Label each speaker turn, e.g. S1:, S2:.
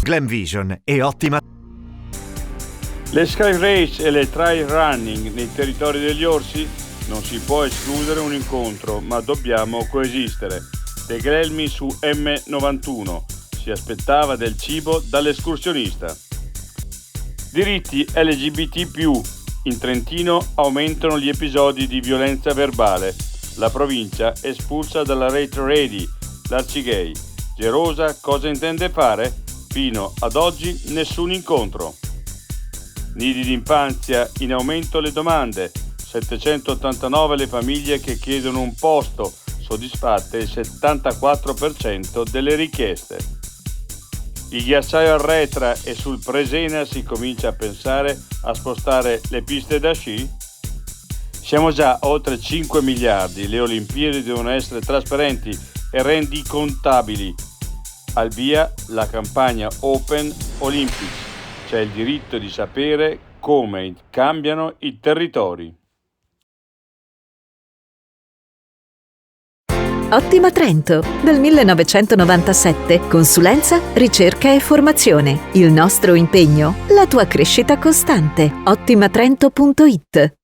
S1: Glenvision e Ottima.
S2: Le Sky Race e le Trail Running nei territori degli orsi? Non si può escludere un incontro, ma dobbiamo coesistere. De Gelmi su M91. Si aspettava del cibo dall'escursionista. Diritti LGBT+. In Trentino aumentano gli episodi di violenza verbale. La provincia espulsa dalla Rate Ready l'Arcigay. Gerosa cosa intende fare? Fino ad oggi nessun incontro. Nidi d'infanzia, in aumento le domande. 789 le famiglie che chiedono un posto, soddisfatte il 74% delle richieste. Il ghiacciaio arretra e sul Presena si comincia a pensare a spostare le piste da sci? Siamo già a oltre 5 miliardi, le Olimpiadi devono essere trasparenti e rendicontabili. Al via la campagna Open Olympics, c'è il diritto di sapere come cambiano i territori.
S3: Ottima Trento, dal 1997, consulenza, ricerca e formazione. Il nostro impegno, la tua crescita costante. Ottimatrento.it